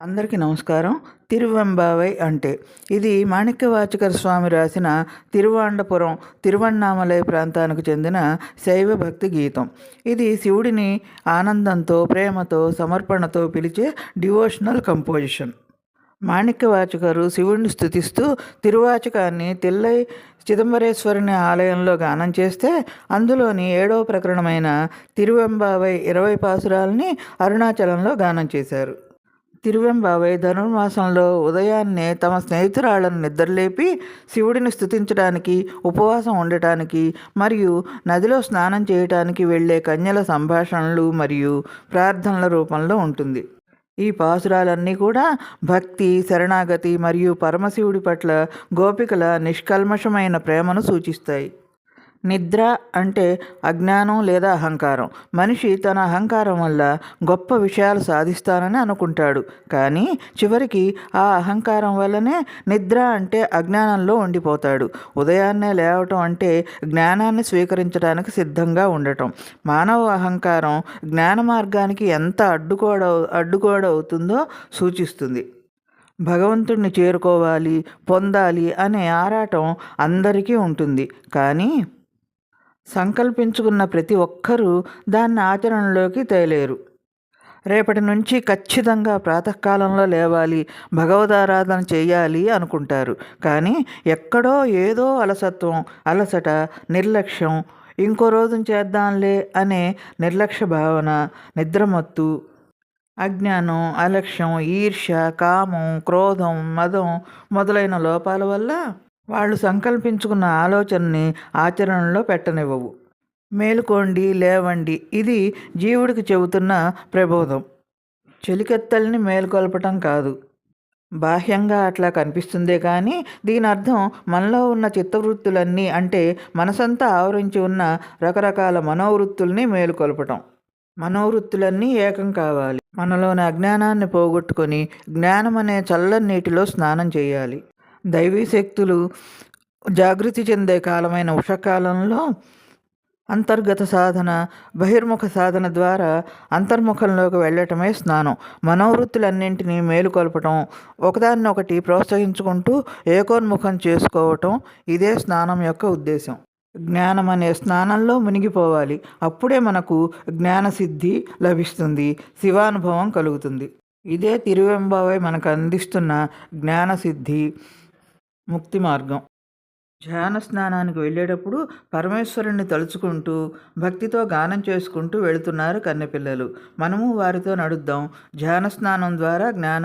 అందరికీ నమస్కారం. తిరువెంబావై అంటే ఇది మాణిక్యవాచకర్ స్వామి రాసిన తిరువాండపురం తిరువణ్ణామలై ప్రాంతానికి చెందిన శైవ భక్తి గీతం. ఇది శివుడిని ఆనందంతో, ప్రేమతో, సమర్పణతో పిలిచే డివోషనల్ కంపోజిషన్. మాణిక్యవాచకరు శివుడిని స్తుతిస్తూ తిరువాచకాన్ని తిల్లై చిదంబరేశ్వరుని ఆలయంలో గానం చేస్తే, అందులోని 7వ ప్రకరణమైన తిరువెంబావై 20 పాసురాలని అరుణాచలంలో గానం చేశారు. తిరువెంబావై ధనుర్మాసంలో ఉదయాన్నే తమ స్నేహితురాళ్లను నిద్రలేపి శివుడిని స్తుతించడానికి, ఉపవాసం ఉండటానికి మరియు నదిలో స్నానం చేయటానికి వెళ్ళే కన్యల సంభాషణలు మరియు ప్రార్థనల రూపంలో ఉంటుంది. ఈ పాసురాలన్నీ కూడా భక్తి, శరణాగతి మరియు పరమశివుడి పట్ల గోపికల నిష్కల్మషమైన ప్రేమను సూచిస్తాయి. నిద్ర అంటే అజ్ఞానం లేదా అహంకారం. మనిషి తన అహంకారం వల్ల గొప్ప విషయాలు సాధిస్తానని అనుకుంటాడు, కానీ చివరికి ఆ అహంకారం వల్లనే నిద్ర అంటే అజ్ఞానంలో ఉండిపోతాడు. ఉదయాన్నే లేవటం అంటే జ్ఞానాన్ని స్వీకరించడానికి సిద్ధంగా ఉండటం. మానవ అహంకారం జ్ఞాన మార్గానికి ఎంత అడ్డుగోడవుతుందో సూచిస్తుంది. భగవంతుడిని చేరుకోవాలి, పొందాలి అనే ఆరాటం అందరికీ ఉంటుంది, కానీ సంకల్పించుకున్న ప్రతి ఒక్కరూ దాన్ని ఆచరణలోకి తేలేరు. రేపటి నుంచి ఖచ్చితంగా ప్రాతకాలంలో లేవాలి, భగవదారాధన చేయాలి అనుకుంటారు, కానీ ఎక్కడో ఏదో అలసట, నిర్లక్ష్యం, ఇంకో రోజు చేద్దాంలే అనే నిర్లక్ష్య భావన, నిద్రమత్తు, అజ్ఞానం, అలక్ష్యం, ఈర్ష్య, కామం, క్రోధం, మదం మొదలైన లోపాల వల్ల వాళ్ళు సంకల్పించుకున్న ఆలోచనని ఆచరణలో పెట్టనివ్వవు. మేలుకోండి, లేవండి ఇది జీవుడికి చెబుతున్న ప్రబోధం. చెలికెత్తల్ని మేలుకొల్పటం కాదు. బాహ్యంగా అట్లా కనిపిస్తుందే కానీ దీని అర్థం మనలో ఉన్న చిత్తవృత్తులన్నీ, అంటే మనసంతా ఆవరించి ఉన్న రకరకాల మనోవృత్తుల్ని మేలుకొల్పటం. మనోవృత్తులన్నీ ఏకం కావాలి. మనలోని అజ్ఞానాన్ని పోగొట్టుకొని జ్ఞానం అనే చల్లని నీటిలో స్నానం చేయాలి. దైవీ శక్తులు జాగృతి చెందే కాలమైన ఉషకాలంలో అంతర్గత సాధన, బహిర్ముఖ సాధన ద్వారా అంతర్ముఖంలోకి వెళ్ళటమే స్నానం. మనోవృత్తులన్నింటినీ మేలుకొల్పటం, ఒకదాన్నొకటి ప్రోత్సహించుకుంటూ ఏకోన్ముఖం చేసుకోవటం, ఇదే స్నానం యొక్క ఉద్దేశం. జ్ఞానం అనే స్నానంలో మునిగిపోవాలి. అప్పుడే మనకు జ్ఞానసిద్ధి లభిస్తుంది, శివానుభవం కలుగుతుంది. ఇదే తిరువెంబావై మనకు అందిస్తున్న జ్ఞానసిద్ధి, ముక్తి మార్గం. ధ్యాన స్నానానికి వెళ్ళేటప్పుడు పరమేశ్వరుణ్ణి తలుచుకుంటూ భక్తితో గానం చేసుకుంటూ వెళుతున్నారు కన్నెపిల్లలు. మనము వారితో నడుద్దాం. ధ్యాన స్నానం ద్వారా జ్ఞాన